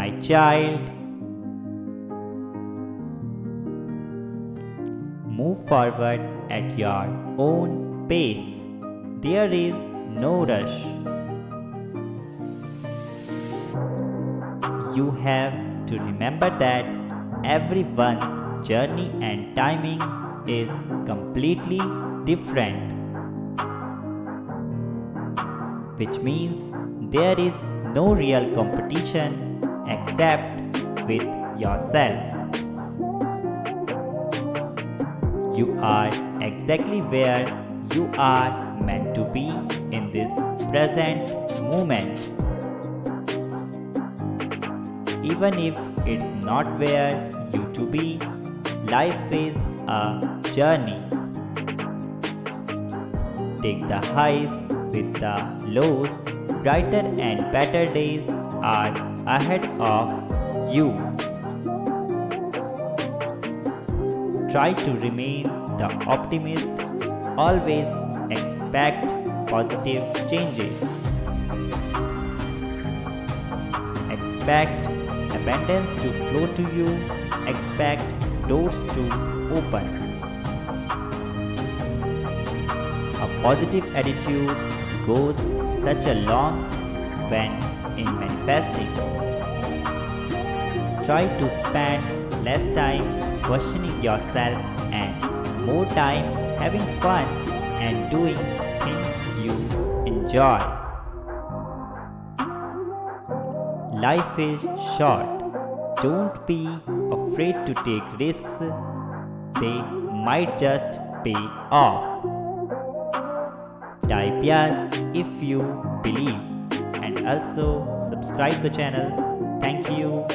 my child. Move forward at your own pace. There is no rush. You have to remember that everyone's journey and timing is completely different, which means there is no real competition except with yourself. You are exactly where you are meant to be in this present moment. Even if it's not where you to be, life is a journey. Take the highs with the lows. Brighter and better days are ahead of you. Try to remain the optimist. Always expect positive changes. Expect abundance to flow to you. Expect doors to open. A positive attitude goes such a long when in manifesting. Try to spend less time questioning yourself and more time having fun and doing things you enjoy. Life is short. Don't be afraid to take risks. They might just pay off. Type yes if you believe and also subscribe the channel. Thank you.